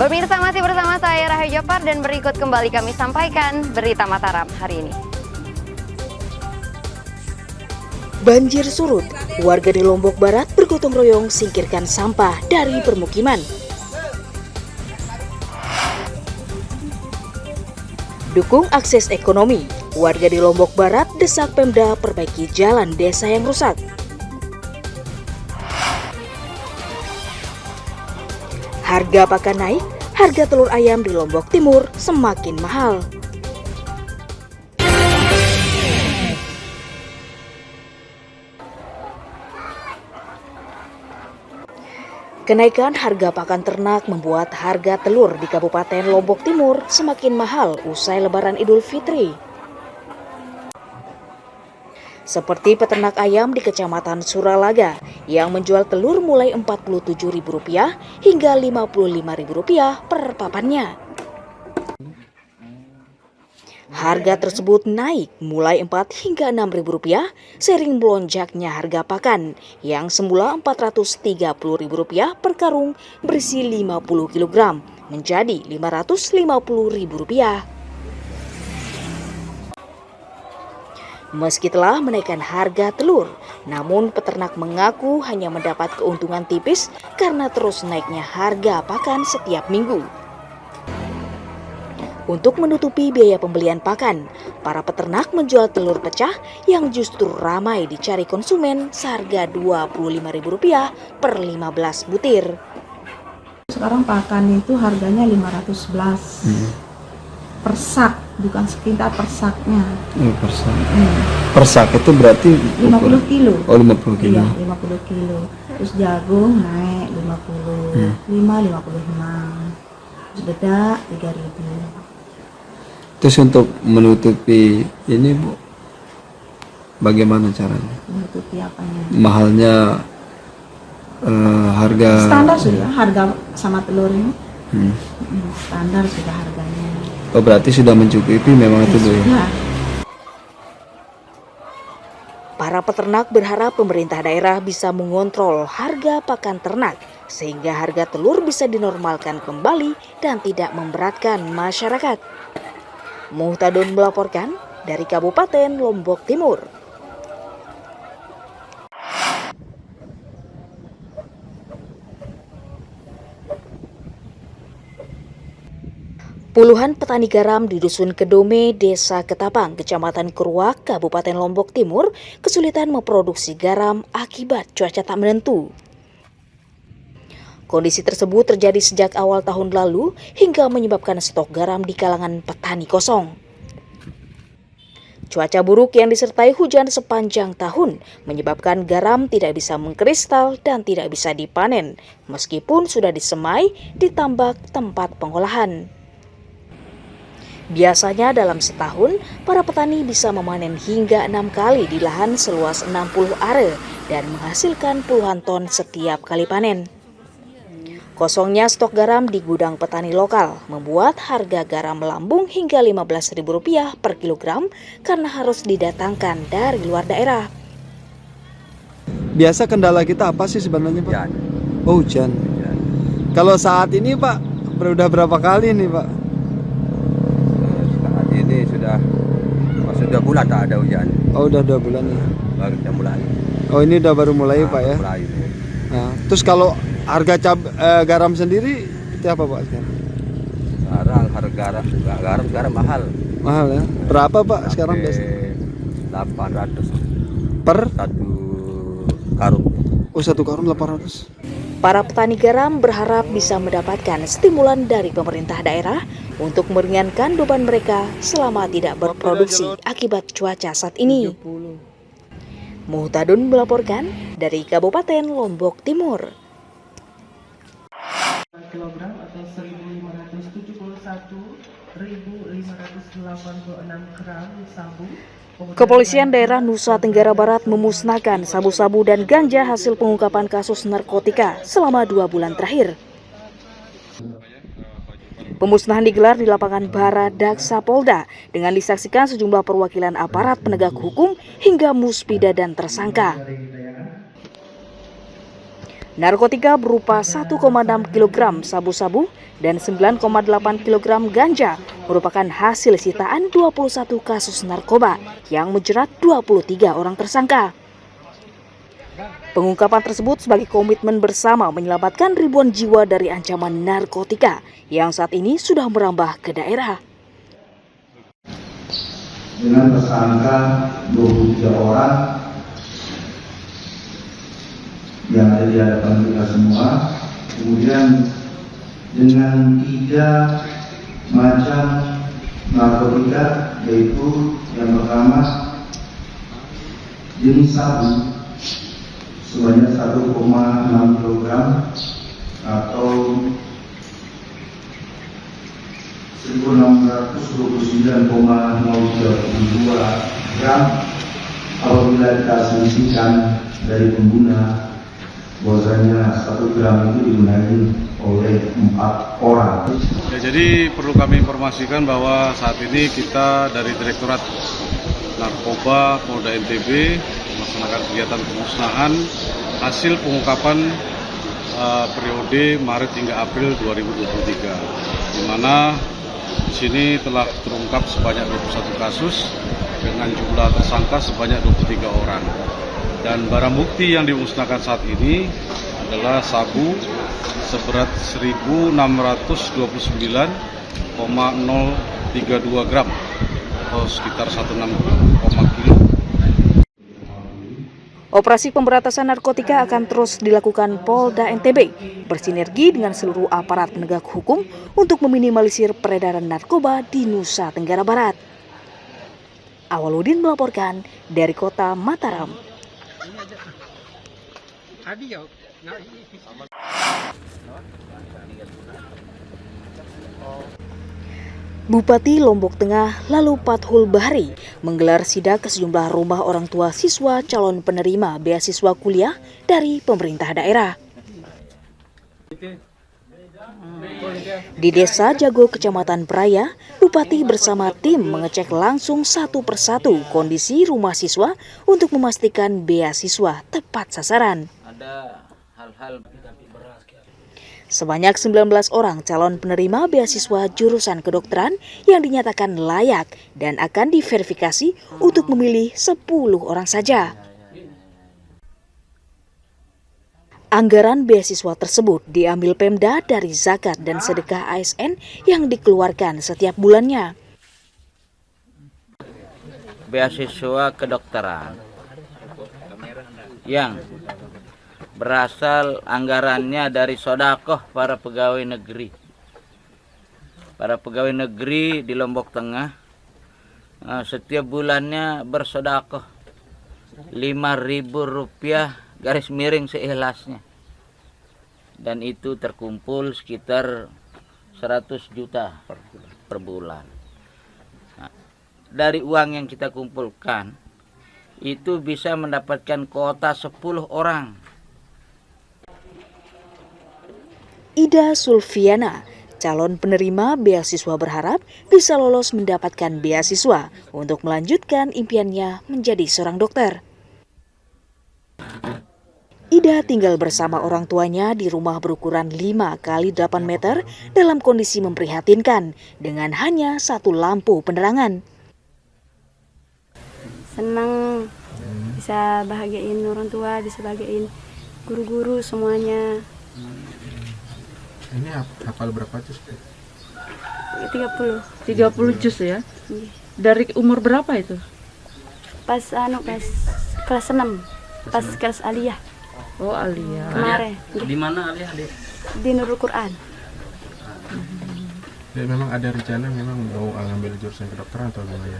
Pemirsa, masih bersama saya Rahayu Jopar dan berikut kembali kami sampaikan berita Mataram hari ini. Banjir surut, warga di Lombok Barat bergotong royong singkirkan sampah dari permukiman. Dukung akses ekonomi, warga di Lombok Barat desak Pemda perbaiki jalan desa yang rusak. Harga pakan naik, harga telur ayam di Lombok Timur semakin mahal. Kenaikan harga pakan ternak membuat harga telur di Kabupaten Lombok Timur semakin mahal usai Lebaran Idul Fitri. Seperti peternak ayam di Kecamatan Suralaga yang menjual telur mulai Rp47.000 hingga Rp55.000 per papannya. Harga tersebut naik mulai Rp4 hingga Rp6.000 seiring melonjaknya harga pakan yang semula Rp430.000 per karung berisi 50 kg menjadi Rp550.000. Meski telah menaikkan harga telur, namun peternak mengaku hanya mendapat keuntungan tipis karena terus naiknya harga pakan setiap minggu. Untuk menutupi biaya pembelian pakan, para peternak menjual telur pecah yang justru ramai dicari konsumen seharga Rp25.000 per 15 butir. Sekarang pakan itu harganya 511 per sak, bukan sekitar per saknya. Per sak. Per sak itu berarti 50 kilo. Oh, 50 kilo. Iya, 50 kilo. Terus jagung naik 50, 55. Terus dedak 3.000. Terus untuk menutupi ini, Bu, bagaimana caranya? Menutupi apanya? Mahalnya harga Standar sudah harga sama telur ini. Standar sudah harganya. Oh, berarti sudah mencukupi memang itu, Bu, ya? Sudah. Para peternak berharap pemerintah daerah bisa mengontrol harga pakan ternak sehingga harga telur bisa dinormalkan kembali dan tidak memberatkan masyarakat. Muhtadun melaporkan dari Kabupaten Lombok Timur. Puluhan petani garam di Dusun Kedome, Desa Ketapang, Kecamatan Keruak, Kabupaten Lombok Timur, kesulitan memproduksi garam akibat cuaca tak menentu. Kondisi tersebut terjadi sejak awal tahun lalu hingga menyebabkan stok garam di kalangan petani kosong. Cuaca buruk yang disertai hujan sepanjang tahun menyebabkan garam tidak bisa mengkristal dan tidak bisa dipanen, meskipun sudah disemai di tambak tempat pengolahan. Biasanya dalam setahun, para petani bisa memanen hingga 6 kali di lahan seluas 60 are dan menghasilkan puluhan ton setiap kali panen. Kosongnya stok garam di gudang petani lokal membuat harga garam melambung hingga Rp15.000 per kilogram karena harus didatangkan dari luar daerah. Biasa kendala kita apa sih sebenarnya, Pak? Hujan. Oh, hujan. Kalau saat ini, Pak, sudah berapa kali nih, Pak? Saat ini sudah bulan tak ada hujan. Oh, udah 2 bulan ya. Baru kita mulai. Oh, ini udah baru mulai, Pak, ya? Mulai. Nah, terus kalau harga garam sendiri itu apa, Pak, sekarang? Sekarang harga garam mahal. Mahal ya? Berapa, Pak, sekarang biasanya? 800 Per? satu karung. Oh, 1 karung 800. Para petani garam berharap bisa mendapatkan stimulan dari pemerintah daerah untuk meringankan beban mereka selama tidak berproduksi akibat cuaca saat ini. Muhtadun melaporkan dari Kabupaten Lombok Timur. Kilogram atau 1.571.586 gram sabu. Kepolisian daerah Nusa Tenggara Barat memusnahkan sabu-sabu dan ganja hasil pengungkapan kasus narkotika selama 2 bulan terakhir. Pemusnahan digelar di lapangan Baradaksa Polda dengan disaksikan sejumlah perwakilan aparat penegak hukum hingga muspida dan tersangka. Narkotika berupa 1,6 kg sabu-sabu dan 9,8 kg ganja merupakan hasil sitaan 21 kasus narkoba yang menjerat 23 orang tersangka. Pengungkapan tersebut sebagai komitmen bersama menyelamatkan ribuan jiwa dari ancaman narkotika yang saat ini sudah merambah ke daerah. Dengan tersangka 23 orang yang ada di hadapan kita semua, kemudian dengan 3 macam narkotika, yaitu yang pertama jenis sabu sebanyak 1,6 kg atau 1629,032 gram. Apabila kita asumsikan dari pengguna bahwasanya 1 gram itu digunakan oleh 4 orang. Ya, jadi perlu kami informasikan bahwa saat ini kita dari Direktorat Narkoba Polda NTB melaksanakan kegiatan pemusnahan hasil pengungkapan periode Maret hingga April 2023, di mana di sini telah terungkap sebanyak 21 kasus dengan jumlah tersangka sebanyak 23 orang. Dan barang bukti yang dimusnahkan saat ini adalah sabu seberat 1.629,032 gram atau sekitar 16,0 kilo. Operasi pemberantasan narkotika akan terus dilakukan Polda NTB bersinergi dengan seluruh aparat penegak hukum untuk meminimalisir peredaran narkoba di Nusa Tenggara Barat. Awaludin melaporkan dari Kota Mataram. Bupati Lombok Tengah lalu Fathul Bahri menggelar sidak ke sejumlah rumah orang tua siswa calon penerima beasiswa kuliah dari pemerintah daerah. Di Desa Jago, Kecamatan Praya, Bupati bersama tim mengecek langsung satu persatu kondisi rumah siswa untuk memastikan beasiswa tepat sasaran. Ada hal-hal Sebanyak 19 orang calon penerima beasiswa jurusan kedokteran yang dinyatakan layak dan akan diverifikasi untuk memilih 10 orang saja. Anggaran beasiswa tersebut diambil Pemda dari zakat dan sedekah ASN yang dikeluarkan setiap bulannya. beasiswa kedokteran yang berasal anggarannya dari sodakoh para pegawai negeri. Para pegawai negeri di Lombok Tengah setiap bulannya bersodakoh Rp5.000 garis miring seikhlasnya. Dan itu terkumpul sekitar 100 juta per bulan. Nah, dari uang yang kita kumpulkan itu bisa mendapatkan kuota 10 orang. Ida Sulfiana, calon penerima beasiswa, berharap bisa lolos mendapatkan beasiswa untuk melanjutkan impiannya menjadi seorang dokter. Ida tinggal bersama orang tuanya di rumah berukuran 5x8 meter dalam kondisi memprihatinkan dengan hanya satu lampu penerangan. Senang bisa bahagiain orang tua, bisa bahagiain guru-guru semuanya. Ini hafal berapa juz? 30 juz ya? Dari umur berapa itu? Pas kelas 6, pas kelas aliyah. Oh, aliyah. Kemarin. Di mana aliyah? Di Nurul Quran. Ya, memang ada rencana memang mau ngambil jurusan kedokteran atau gimana?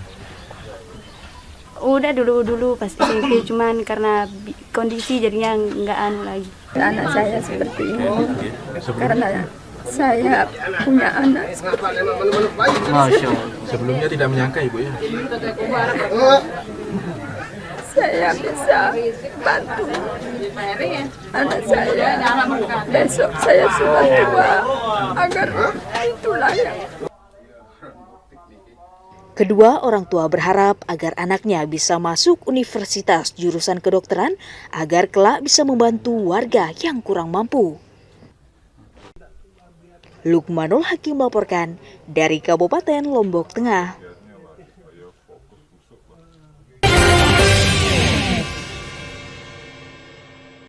Udah dulu pas SMP, cuman karena kondisi jadinya nggak lagi. Anak saya seperti ini karena saya punya anak. Masya Allah. Sebelumnya tidak menyangka ibu ya? Saya bisa bantu anak saya. Besok saya sudah tua agar itulah yang. Kedua orang tua berharap agar anaknya bisa masuk universitas jurusan kedokteran agar kelak bisa membantu warga yang kurang mampu. Lukmanul Hakim melaporkan dari Kabupaten Lombok Tengah.